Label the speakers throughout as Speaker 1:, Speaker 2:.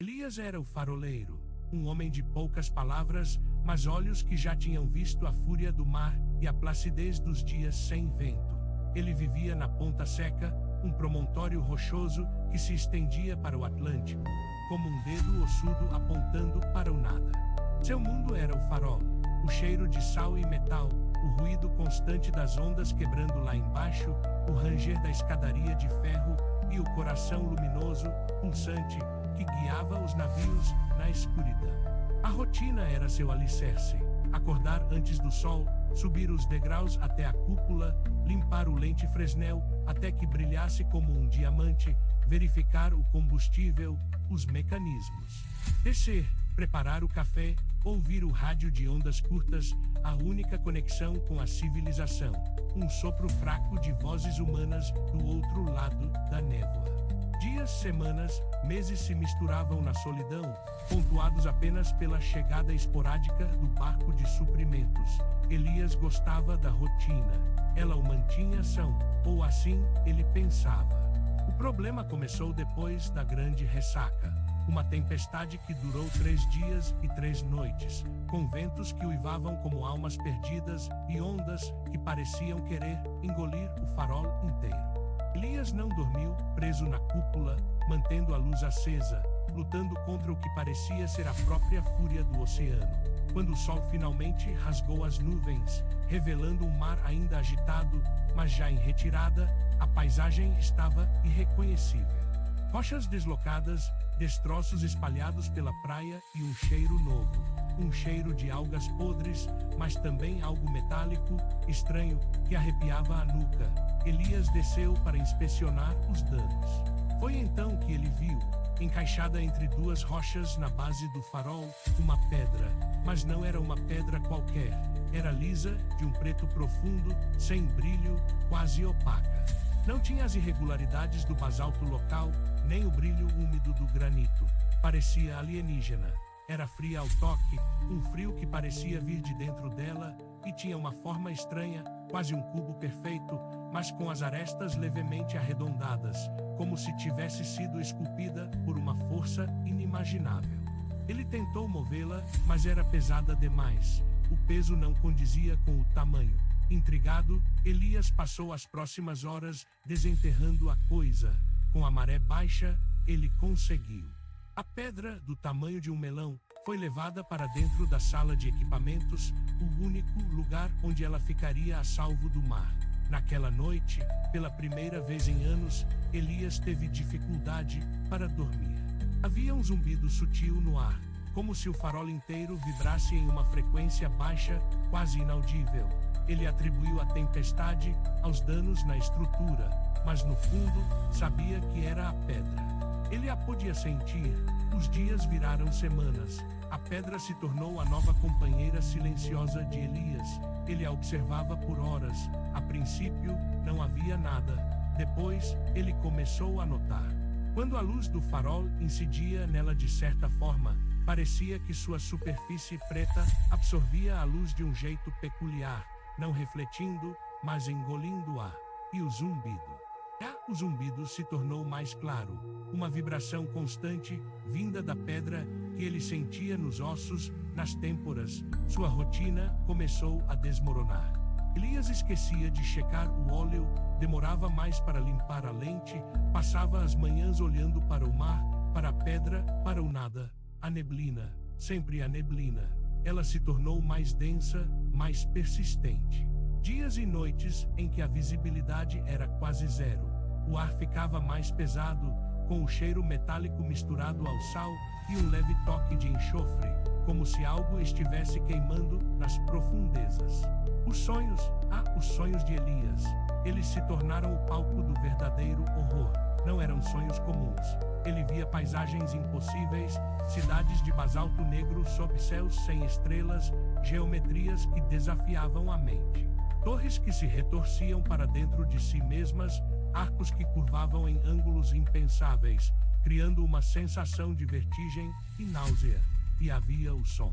Speaker 1: Elias era o faroleiro, um homem de poucas palavras, mas olhos que já tinham visto a fúria do mar e a placidez dos dias sem vento. Ele vivia na Ponta Seca, um promontório rochoso que se estendia para o Atlântico, como um dedo ossudo apontando para o nada. Seu mundo era o farol, o cheiro de sal e metal, o ruído constante das ondas quebrando lá embaixo, o ranger da escadaria de ferro e o coração luminoso, pulsante, que guiava os navios na escuridão. A rotina era seu alicerce. Acordar antes do sol, subir os degraus até a cúpula, limpar o lente Fresnel até que brilhasse como um diamante, verificar o combustível, os mecanismos. Descer, preparar o café, ouvir o rádio de ondas curtas, a única conexão com a civilização. Um sopro fraco de vozes humanas do outro lado da névoa. Dias, semanas, meses se misturavam na solidão, pontuados apenas pela chegada esporádica do barco de suprimentos. Elias gostava da rotina. Ela o mantinha são, ou assim ele pensava. O problema começou depois da grande ressaca. Uma tempestade que durou 3 dias e 3 noites, com ventos que uivavam como almas perdidas e ondas que pareciam querer engolir o farol inteiro. Elias não dormiu, preso na cúpula, mantendo a luz acesa, lutando contra o que parecia ser a própria fúria do oceano. Quando o sol finalmente rasgou as nuvens, revelando um mar ainda agitado, mas já em retirada, a paisagem estava irreconhecível. Rochas deslocadas, destroços espalhados pela praia e um cheiro novo. Um cheiro de algas podres, mas também algo metálico, estranho, que arrepiava a nuca. Elias desceu para inspecionar os danos. Foi então que ele viu, encaixada entre 2 rochas na base do farol, uma pedra. Mas não era uma pedra qualquer. Era lisa, de um preto profundo, sem brilho, quase opaca. Não tinha as irregularidades do basalto local, nem o brilho úmido do granito. Parecia alienígena. Era fria ao toque, um frio que parecia vir de dentro dela, e tinha uma forma estranha, quase um cubo perfeito, mas com as arestas levemente arredondadas, como se tivesse sido esculpida por uma força inimaginável. Ele tentou movê-la, mas era pesada demais. O peso não condizia com o tamanho. Intrigado, Elias passou as próximas horas desenterrando a coisa. Com a maré baixa, ele conseguiu. A pedra, do tamanho de um melão, foi levada para dentro da sala de equipamentos, o único lugar onde ela ficaria a salvo do mar. Naquela noite, pela primeira vez em anos, Elias teve dificuldade para dormir. Havia um zumbido sutil no ar, como se o farol inteiro vibrasse em uma frequência baixa, quase inaudível. Ele atribuiu a tempestade aos danos na estrutura, mas no fundo, sabia que era a pedra. Ele a podia sentir. Os dias viraram semanas. A pedra se tornou a nova companheira silenciosa de Elias. Ele a observava por horas. A princípio, não havia nada. Depois, ele começou a notar. Quando a luz do farol incidia nela de certa forma, parecia que sua superfície preta absorvia a luz de um jeito peculiar, não refletindo, mas engolindo ar. E o zumbido. O zumbido se tornou mais claro, uma vibração constante, vinda da pedra, que ele sentia nos ossos, nas têmporas. Sua rotina começou a desmoronar. Elias esquecia de checar o óleo, demorava mais para limpar a lente, passava as manhãs olhando para o mar, para a pedra, para o nada. A neblina, sempre a neblina. Ela se tornou mais densa, mais persistente. Dias e noites em que a visibilidade era quase zero. O ar ficava mais pesado, com o cheiro metálico misturado ao sal e um leve toque de enxofre, como se algo estivesse queimando nas profundezas. Os sonhos de Elias. Eles se tornaram o palco do verdadeiro horror. Não eram sonhos comuns. Ele via paisagens impossíveis, cidades de basalto negro sob céus sem estrelas, geometrias que desafiavam a mente. Torres que se retorciam para dentro de si mesmas, arcos que curvavam em ângulos impensáveis, criando uma sensação de vertigem e náusea. E havia o som.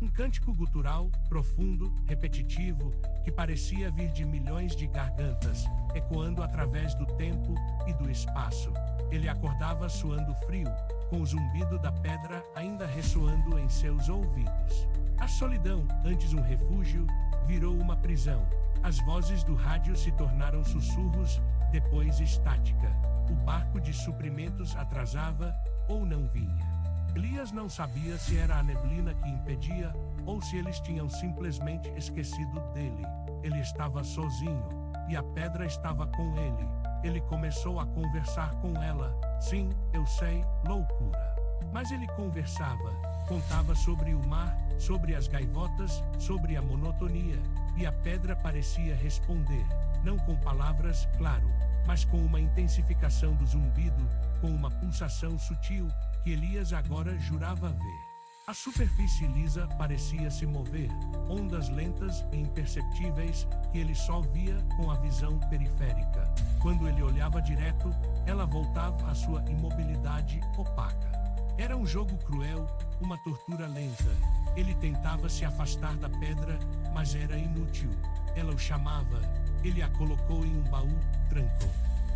Speaker 1: Um cântico gutural, profundo, repetitivo, que parecia vir de milhões de gargantas, ecoando através do tempo e do espaço. Ele acordava suando frio, com o zumbido da pedra ainda ressoando em seus ouvidos. A solidão, antes um refúgio, virou uma prisão. As vozes do rádio se tornaram sussurros, depois estática. O barco de suprimentos atrasava, ou não vinha. Elias não sabia se era a neblina que impedia, ou se eles tinham simplesmente esquecido dele. Ele estava sozinho, e a pedra estava com ele. Ele começou a conversar com ela. Sim, eu sei, loucura. Mas ele conversava, contava sobre o mar, sobre as gaivotas, sobre a monotonia, e a pedra parecia responder, não com palavras, claro, mas com uma intensificação do zumbido, com uma pulsação sutil, que Elias agora jurava ver. A superfície lisa parecia se mover, ondas lentas e imperceptíveis, que ele só via com a visão periférica. Quando ele olhava direto, ela voltava à sua imobilidade opaca. Era um jogo cruel, uma tortura lenta. Ele tentava se afastar da pedra, mas era inútil. Ela o chamava. Ele a colocou em um baú, trancou.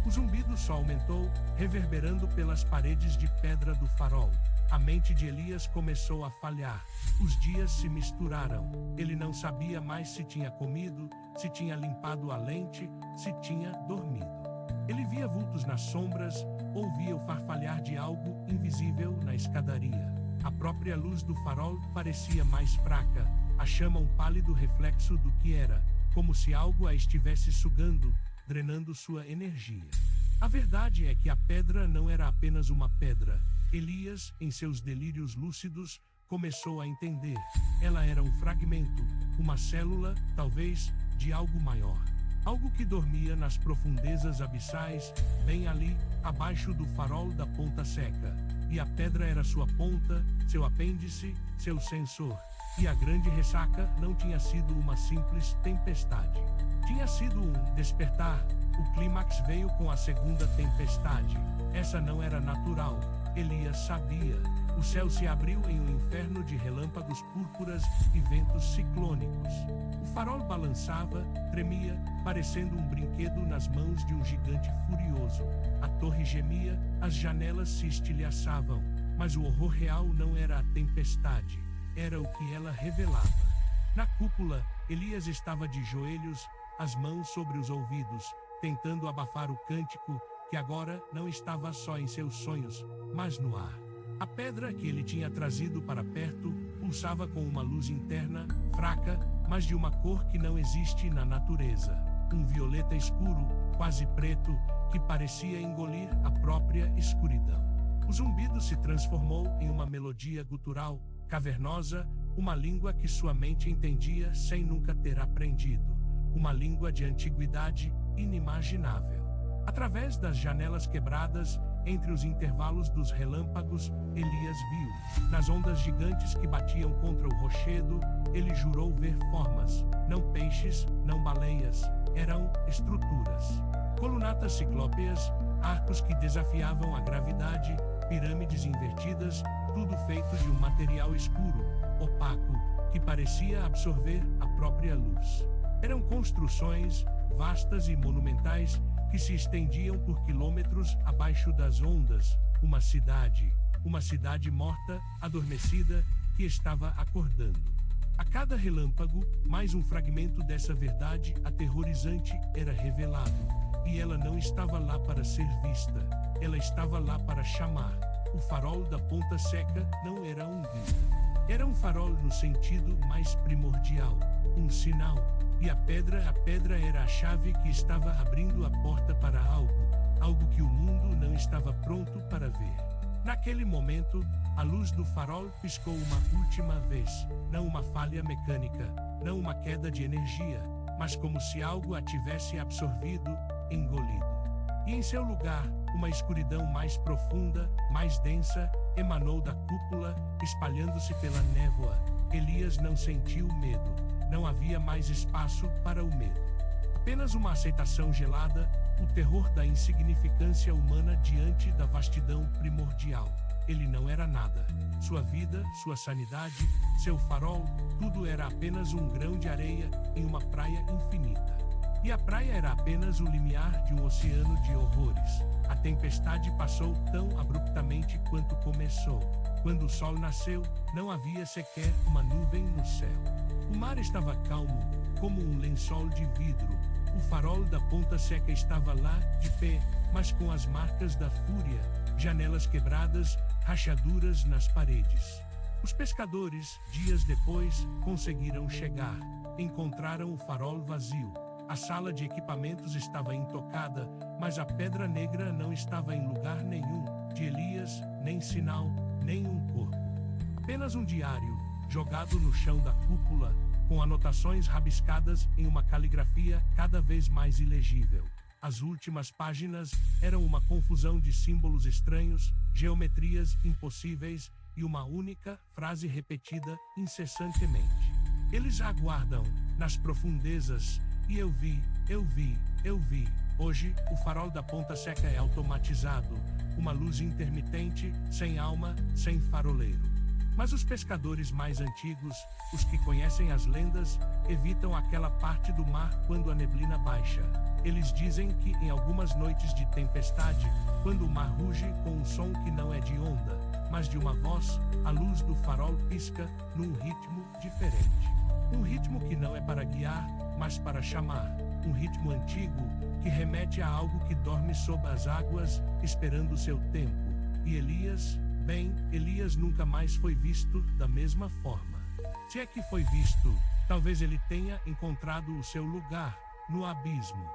Speaker 1: O zumbido só aumentou, reverberando pelas paredes de pedra do farol. A mente de Elias começou a falhar. Os dias se misturaram. Ele não sabia mais se tinha comido, se tinha limpado a lente, se tinha dormido. Ele via vultos nas sombras, ouvia o farfalhar de algo invisível na escadaria. A própria luz do farol parecia mais fraca, a chama um pálido reflexo do que era, como se algo a estivesse sugando, drenando sua energia. A verdade é que a pedra não era apenas uma pedra. Elias, em seus delírios lúcidos, começou a entender. Ela era um fragmento, uma célula, talvez, de algo maior. Algo que dormia nas profundezas abissais, bem ali, abaixo do farol da Ponta Seca. E a pedra era sua ponta, seu apêndice, seu sensor. E a grande ressaca não tinha sido uma simples tempestade. Tinha sido um despertar. O clímax veio com a segunda tempestade. Essa não era natural. Elias sabia. O céu se abriu em um inferno de relâmpagos púrpuras e ventos ciclônicos. O farol balançava, tremia, parecendo um brinquedo nas mãos de um gigante furioso. A torre gemia, as janelas se estilhaçavam, mas o horror real não era a tempestade, era o que ela revelava. Na cúpula, Elias estava de joelhos, as mãos sobre os ouvidos, tentando abafar o cântico, que agora não estava só em seus sonhos, mas no ar. A pedra que ele tinha trazido para perto pulsava com uma luz interna, fraca, mas de uma cor que não existe na natureza. Um violeta escuro, quase preto, que parecia engolir a própria escuridão. O zumbido se transformou em uma melodia gutural, cavernosa, uma língua que sua mente entendia sem nunca ter aprendido. Uma língua de antiguidade inimaginável. Através das janelas quebradas, entre os intervalos dos relâmpagos, Elias viu. Nas ondas gigantes que batiam contra o rochedo, ele jurou ver formas, não peixes, não baleias, eram estruturas. Colunatas ciclópeas, arcos que desafiavam a gravidade, pirâmides invertidas, tudo feito de um material escuro, opaco, que parecia absorver a própria luz. Eram construções, vastas e monumentais, que se estendiam por quilômetros abaixo das ondas, uma cidade morta, adormecida, que estava acordando. A cada relâmpago, mais um fragmento dessa verdade aterrorizante era revelado, e ela não estava lá para ser vista, ela estava lá para chamar. O farol da Ponta Seca não era um guia. Era um farol no sentido mais primordial, um sinal. E a pedra era a chave que estava abrindo a porta para algo que o mundo não estava pronto para ver. Naquele momento, a luz do farol piscou uma última vez, não uma falha mecânica, não uma queda de energia, mas como se algo a tivesse absorvido, engolido. E em seu lugar, uma escuridão mais profunda, mais densa, emanou da cúpula, espalhando-se pela névoa. Elias não sentiu medo. Não havia mais espaço para o medo. Apenas uma aceitação gelada, o terror da insignificância humana diante da vastidão primordial. Ele não era nada. sua vida, sua sanidade, seu farol, tudo era apenas um grão de areia em uma praia infinita. E a praia era apenas o limiar de um oceano de horrores. A tempestade passou tão abruptamente quanto começou. Quando o sol nasceu, não havia sequer uma nuvem no céu. O mar estava calmo, como um lençol de vidro. O farol da Ponta Seca estava lá, de pé, mas com as marcas da fúria, janelas quebradas, rachaduras nas paredes. Os pescadores, dias depois, conseguiram chegar. Encontraram o farol vazio. A sala de equipamentos estava intocada, mas a pedra negra não estava em lugar nenhum, de Elias, nem sinal, nem um corpo. Apenas um diário, jogado no chão da cúpula, com anotações rabiscadas em uma caligrafia cada vez mais ilegível. As últimas páginas eram uma confusão de símbolos estranhos, geometrias impossíveis e uma única frase repetida incessantemente. Eles aguardam, nas profundezas, e eu vi. Hoje, o farol da Ponta Seca é automatizado, uma luz intermitente, sem alma, sem faroleiro. Mas os pescadores mais antigos, os que conhecem as lendas, evitam aquela parte do mar quando a neblina baixa. Eles dizem que em algumas noites de tempestade, quando o mar ruge com um som que não é de onda, mas de uma voz, a luz do farol pisca num ritmo diferente. Um ritmo que não é para guiar, mas para chamar. Um ritmo antigo, que remete a algo que dorme sob as águas, esperando seu tempo. E Elias, Elias nunca mais foi visto da mesma forma. Se é que foi visto, talvez ele tenha encontrado o seu lugar no abismo.